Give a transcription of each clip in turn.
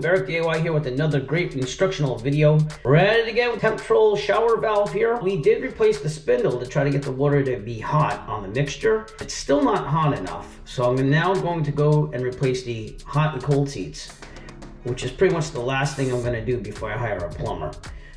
Barrett DIY here with another great instructional video. Ready to get with Temptrol shower valve here. We did replace the spindle to try to get the water to be hot on the mixture. It's still not hot enough, so I'm now going to go and replace the hot and cold seats, which is pretty much the last thing I'm going to do before I hire a plumber.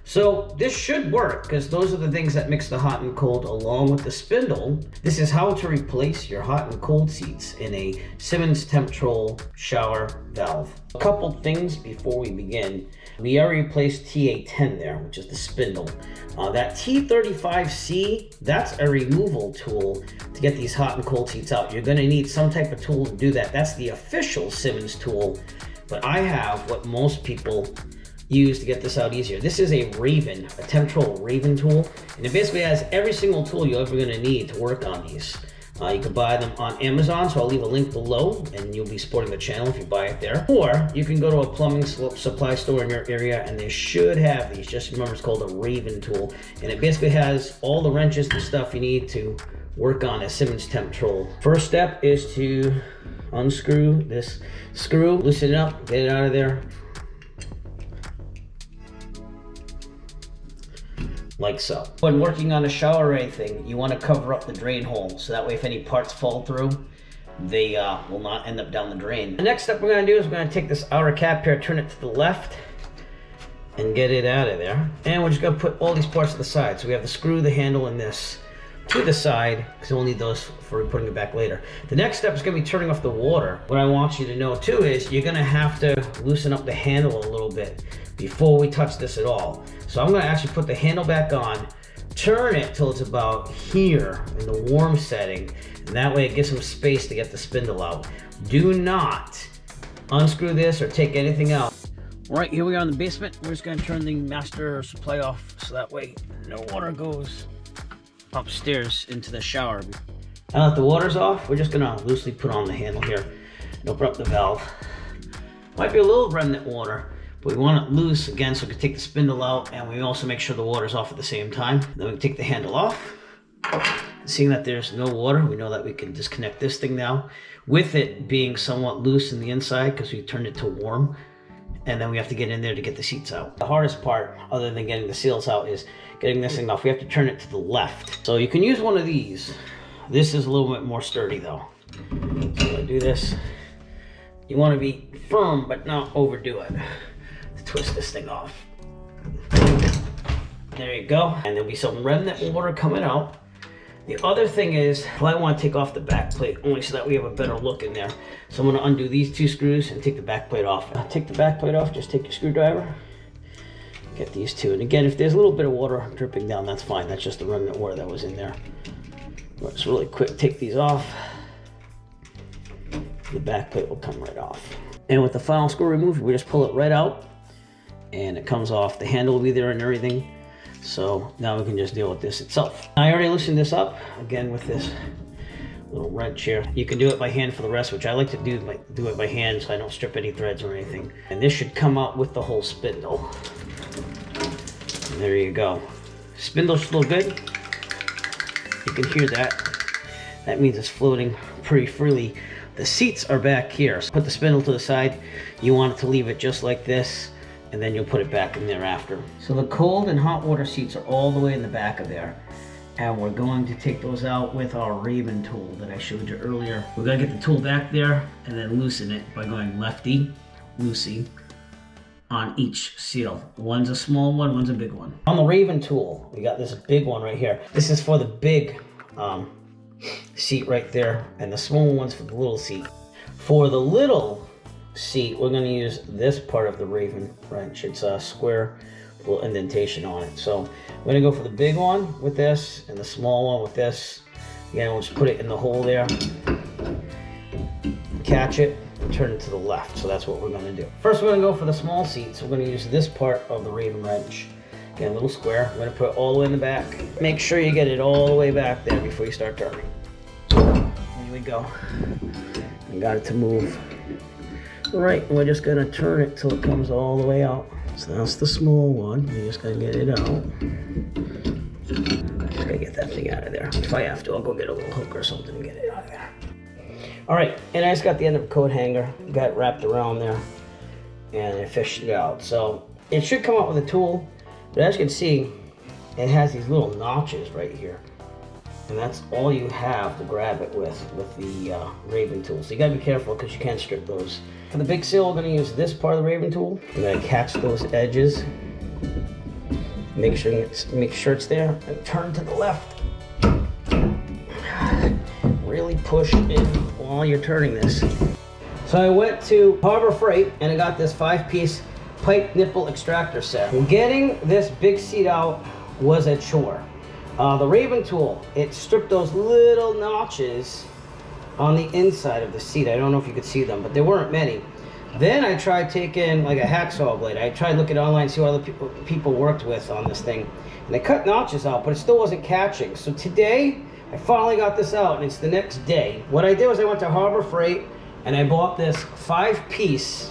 So this should work because those are the things that mix the hot and cold along with the spindle. This is how to replace your hot and cold seats in a Simmons Temptrol shower valve. A couple things before we begin. We already replaced TA10 there, which is the spindle. That T35C, that's a removal tool to get these hot and cold seats out. You're going to need some type of tool to do that. That's the official Simmons tool, but I have what most people use to get this out easier. This is a Raven, a Temptrol Raven tool, and it basically has every single tool you're ever going to need to work on these. You can buy them on Amazon, so I'll leave a link below, and you'll be supporting the channel if you buy it there. Or you can go to a plumbing supply store in your area, and they should have these. Just remember, it's called a Raven tool, and it basically has all the wrenches and stuff you need to work on a Simmons Temptrol. First step is to unscrew this screw, loosen it up, get it out of there. Like so. When working on a shower or anything, you want to cover up the drain hole, so that way if any parts fall through, they will not end up down the drain. The next step we're going to do is we're going to take this outer cap here, turn it to the left, and get it out of there. And we're just going to put all these parts to the side. So we have the screw, the handle, and this to the side, because we'll need those for putting it back later. The next step is going to be turning off the water. What I want you to know too is you're going to have to loosen up the handle a little bit before we touch this at all. So I'm going to actually put the handle back on, turn it till it's about here in the warm setting, and that way it gives some space to get the spindle out. Do not unscrew this or take anything out. All right, here we are in the basement. We're just going to turn the master supply off so that way no water goes upstairs into the shower. Now that the water's off, we're just going to loosely put on the handle here and open up the valve. Might be a little remnant water, but we want it loose again so we can take the spindle out, and we also make sure the water's off at the same time. Then we take the handle off. Seeing that there's no water, we know that we can disconnect this thing now, with it being somewhat loose in the inside because we turned it to warm, and then we have to get in there to get the seats out. The hardest part, other than getting the seals out, is getting this thing off. We have to turn it to the left. So you can use one of these. This is a little bit more sturdy though. So I do this. You want to be firm but not overdo it. Twist this thing off. There you go. And there'll be some remnant water coming out. The other thing is, well, I want to take off the back plate only so that we have a better look in there. So I'm going to undo these two screws and take the back plate off. Take the back plate off, just take your screwdriver, get these two. And again, if there's a little bit of water dripping down, that's fine. That's just the remnant water that was in there. Let's really quick take these off. The back plate will come right off. And with the final screw removed, we just pull it right out, and it comes off. The handle will be there and everything. So now we can just deal with this itself. I already loosened this up again with this little wrench here. You can do it by hand for the rest, which I like to do it by hand so I don't strip any threads or anything. And this should come out with the whole spindle. And there you go. Spindle's still good. You can hear that. That means it's floating pretty freely. The seats are back here. So put the spindle to the side. You want it to leave it just like this, and then you'll put it back in there after. So the cold and hot water seats are all the way in the back of there, and we're going to take those out with our Raven tool that I showed you earlier. We're going to get the tool back there and then loosen it by going lefty, loosey on each seal. One's a small one, one's a big one. On the Raven tool, we got this big one right here. This is for the big seat right there, and the small one's for the little seat. For the little seat, we're going to use this part of the Raven wrench. It's a square little indentation on it. So I'm going to go for the big one with this and the small one with this. Again, we'll just put it in the hole there, catch it, and turn it to the left. So that's what we're going to do. First, we're going to go for the small seat. So we're going to use this part of the Raven wrench. Again, a little square. We're going to put it all the way in the back. Make sure you get it all the way back there before you start turning. There we go. We got it to move. Right, and we're just going to turn it till it comes all the way out. So that's the small one. You just got to get it out. I just got to get that thing out of there. If I have to, I'll go get a little hook or something and get it out of there. All right, and I just got the end of a coat hanger. Got it wrapped around there. and I fished it out. So it should come out with a tool, but as you can see, it has these little notches right here. And that's all you have to grab it with the Raven tool. So you gotta be careful because you can strip those. For the big seal, I'm gonna use this part of the Raven tool. I'm gonna catch those edges. Make sure it's there, and turn to the left. Really push in while you're turning this. So I went to Harbor Freight and I got this 5-piece pipe nipple extractor set. Getting this big seat out was a chore. The Raven tool, it stripped those little notches on the inside of the seat. I don't know if you could see them, but there weren't many. Then I tried taking like a hacksaw blade. I tried looking online, see what other people worked with on this thing. And I cut notches out, but it still wasn't catching. So today, I finally got this out, and it's the next day. What I did was I went to Harbor Freight, and I bought this 5-piece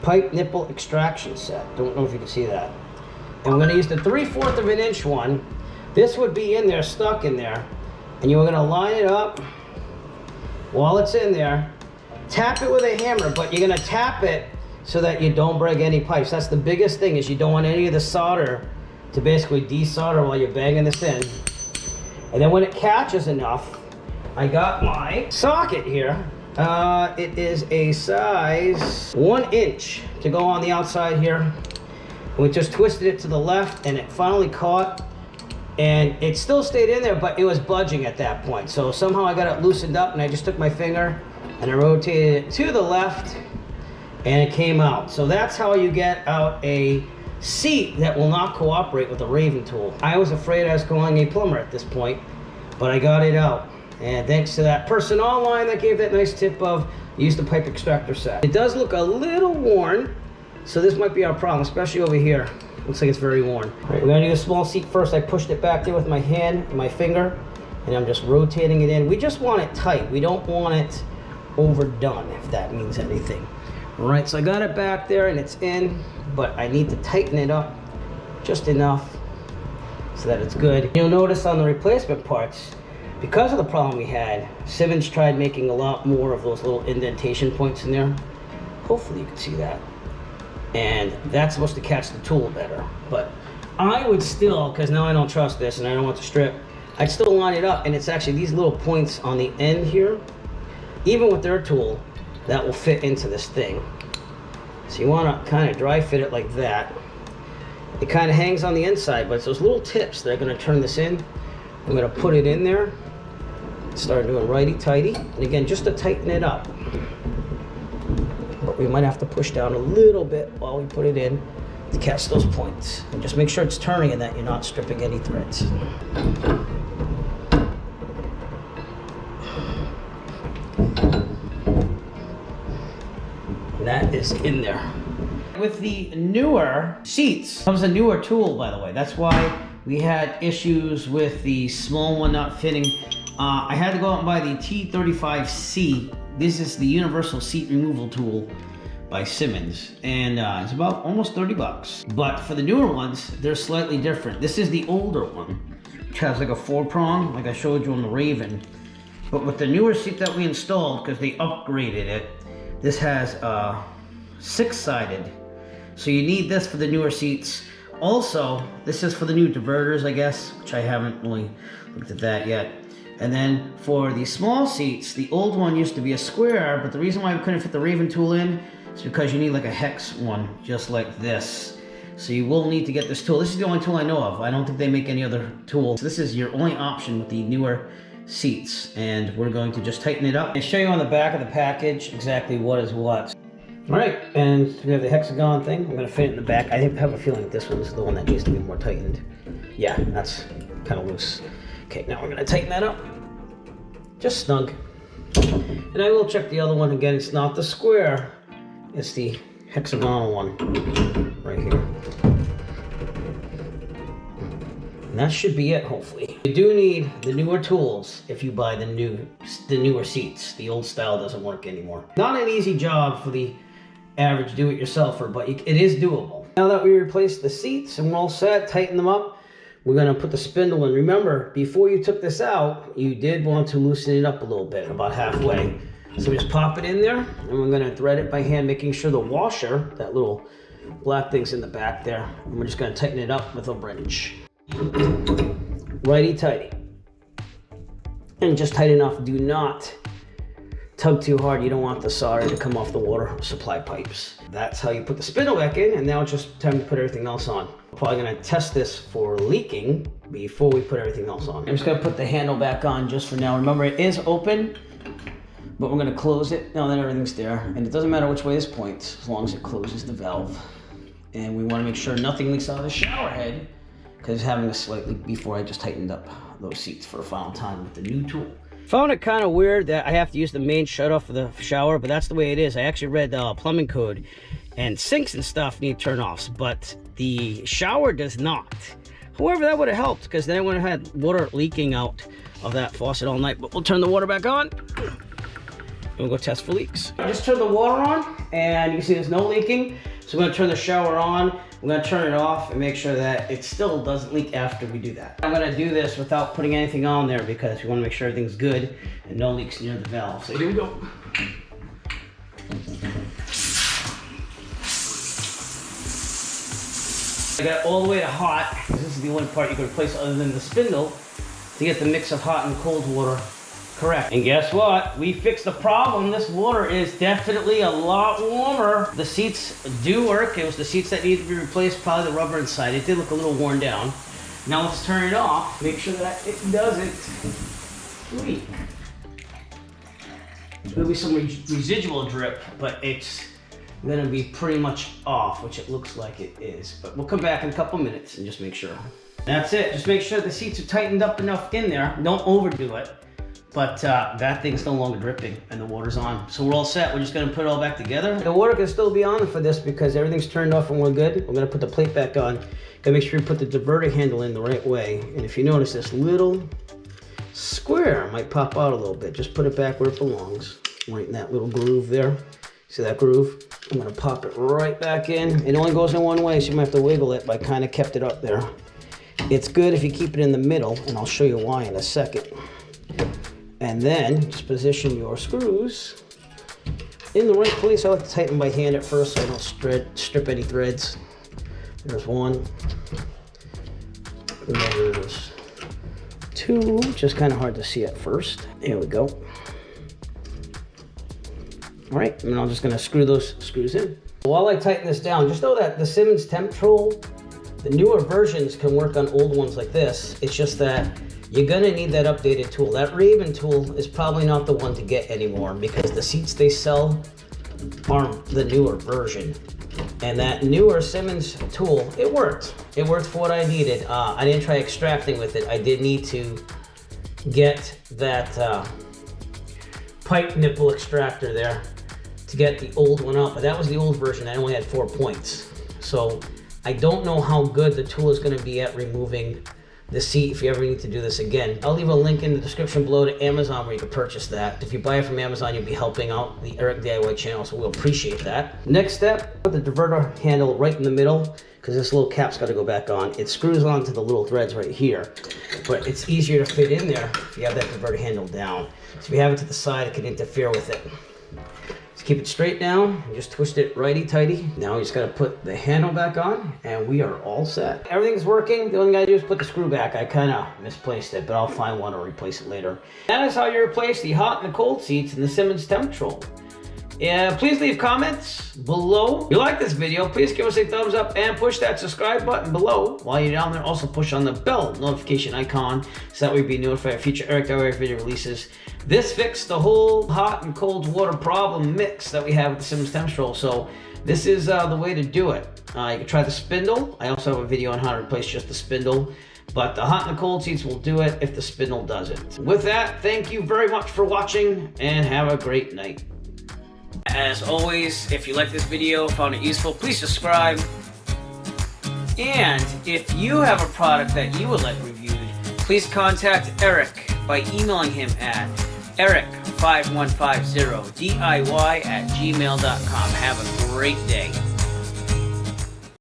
pipe nipple extraction set. Don't know if you can see that. And I'm gonna use the 3/4 of an inch one. This would be in there, stuck in there. And you're gonna line it up while it's in there. Tap it with a hammer, but you're gonna tap it so that you don't break any pipes. That's the biggest thing, is you don't want any of the solder to basically desolder while you're banging this in. And then when it catches enough, I got my socket here. It is a size 1 inch to go on the outside here. And we just twisted it to the left, and it finally caught. And it still stayed in there, but it was budging at that point. So somehow I got it loosened up, and I just took my finger and I rotated it to the left, and it came out. So that's how you get out a seat that will not cooperate with the Raven tool. I was afraid I was calling a plumber at this point, but I got it out. And thanks to that person online that gave that nice tip of use the pipe extractor set. It does look a little worn, so this might be our problem, especially over here. Looks like it's very worn. All right, we're gonna do the small seat first. I pushed it back there with my hand and my finger, and I'm just rotating it in. We just want it tight. We don't want it overdone, if that means anything. All right, so I got it back there and it's in, but I need to tighten it up just enough so that it's good. You'll notice on the replacement parts, because of the problem we had, Simmons tried making a lot more of those little indentation points in there. Hopefully you can see that. And that's supposed to catch the tool better. But I would still, because now I don't trust this and I don't want to strip, I'd still line it up, and it's actually these little points on the end here, even with their tool, that will fit into this thing. So you want to kind of dry fit it like that. It kind of hangs on the inside, but it's those little tips that are going to turn this in. I'm going to put it in there, start doing righty-tighty, and again, just to tighten it up. But we might have to push down a little bit while we put it in to catch those points. And just make sure it's turning and that you're not stripping any threads. And that is in there. With the newer seats comes a newer tool, by the way. That's why we had issues with the small one not fitting. I had to go out and buy the T35C. This is the universal seat removal tool by Simmons, and it's about almost 30 bucks. But for the newer ones, they're slightly different. This is the older one, which has like a 4-prong, like I showed you on the Raven. But with the newer seat that we installed, because they upgraded it, this has 6-sided. So you need this for the newer seats. Also, this is for the new diverters, I guess, which I haven't really looked at that yet. And then for the small seats, the old one used to be a square, but the reason why we couldn't fit the Raven tool in is because you need like a hex one, just like this. So you will need to get this tool. This is the only tool I know of. I don't think they make any other tools. This is your only option with the newer seats, and we're going to just tighten it up and show you on the back of the package exactly what is what. All right, and we have the hexagon thing. I'm gonna fit it in the back. I have a feeling this one is the one that needs to be more tightened. Yeah, that's kind of loose. Okay, now we're gonna tighten that up. Just snug. And I will check the other one again. It's not the square, it's the hexagonal one right here. And that should be it, hopefully. You do need the newer tools if you buy the newer seats. The old style doesn't work anymore. Not an easy job for the average do-it-yourselfer, but it is doable. Now that we replaced the seats and we're all set, tighten them up, we're gonna put the spindle in. Remember, before you took this out, you did want to loosen it up a little bit, about halfway. So we just pop it in there, and we're gonna thread it by hand, making sure the washer, that little black thing's in the back there, and we're just gonna tighten it up with a wrench. Righty-tighty. And just tight enough, do not tug too hard. You don't want the solder to come off the water supply pipes. That's how you put the spindle back in, and now it's just time to put everything else on. We're probably gonna test this for leaking before we put everything else on. I'm just gonna put the handle back on just for now. Remember, it is open, but we're gonna close it now that everything's there. And it doesn't matter which way this points, as long as it closes the valve. And we wanna make sure nothing leaks out of the shower head, because having a slight leak before I just tightened up those seats for a final time with the new tool. Found it kind of weird that I have to use the main shutoff for the shower, but that's the way it is. I actually read the plumbing code, and sinks and stuff need turn-offs, but the shower does not. However, that would have helped, because then I wouldn't have had water leaking out of that faucet all night. But we'll turn the water back on, and we'll go test for leaks. I just turned the water on, and you can see there's no leaking. So we're gonna turn the shower on, we're gonna turn it off and make sure that it still doesn't leak after we do that. I'm gonna do this without putting anything on there because we wanna make sure everything's good and no leaks near the valve. So here we go. I got it all the way to hot. This is the only part you can replace other than the spindle to get the mix of hot and cold water correct. And guess what? We fixed the problem. This water is definitely a lot warmer. The seats do work. It was the seats that needed to be replaced, probably the rubber inside. It did look a little worn down. Now let's turn it off. Make sure that it doesn't leak. There'll be some residual drip, but it's gonna be pretty much off, which it looks like it is. But we'll come back in a couple minutes and just make sure. That's it. Just make sure the seats are tightened up enough in there. Don't overdo it. But that thing's no longer dripping and the water's on. So we're all set. We're just gonna put it all back together. The water can still be on for this because everything's turned off and we're good. We're gonna put the plate back on. Gotta make sure you put the diverter handle in the right way. And if you notice, this little square might pop out a little bit. Just put it back where it belongs. Right in that little groove there. See that groove? I'm gonna pop it right back in. It only goes in one way, so you might have to wiggle it, but I kinda kept it up there. It's good if you keep it in the middle, and I'll show you why in a second. And then just position your screws in the right place. I like to tighten by hand at first so I don't strip any threads. There's one. There's two. Just kind of hard to see at first. There we go. All right, and I'm just gonna screw those screws in. While I tighten this down, just know that the Simmons Temptrol, the newer versions can work on old ones like this. It's just that you're gonna need that updated tool. That Raven tool is probably not the one to get anymore because the seats they sell aren't the newer version. And that newer Simmons tool, it worked. It worked for what I needed. I didn't try extracting with it. I did need to get that pipe nipple extractor there to get the old one out, but that was the old version. I only had 4 points. So I don't know how good the tool is gonna be at removing the seat if you ever need to do this again. I'll leave a link in the description below to Amazon where you can purchase that. If you buy it from Amazon, you'll be helping out the Eric DIY channel, so we'll appreciate that. Next step, put the diverter handle right in the middle because this little cap's got to go back on. It screws onto the little threads right here, but it's easier to fit in there if you have that diverter handle down. So if you have it to the side, it can interfere with it. Just keep it straight down and just twist it righty-tighty. Now we just gotta put the handle back on and we are all set. Everything's working. The only thing I gotta do is put the screw back. I kinda misplaced it, but I'll find one or replace it later. That is how you replace the hot and the cold seats in the Simmons Temptrol. Yeah, please leave comments below. If you like this video, please give us a thumbs up and push that subscribe button below. While you're down there, also push on the bell notification icon so that way you'll be notified of future Eric DIY video releases. This fixed the whole hot and cold water problem mix that we have with the Simmons Temptrol. So this is the way to do it. You can try the spindle. I also have a video on how to replace just the spindle. But the hot and the cold seats will do it if the spindle doesn't. With that, thank you very much for watching and have a great night. As always, if you like this video, found it useful, please subscribe. And if you have a product that you would like reviewed, please contact Eric by emailing him at eric5150diy@gmail.com. Have a great day.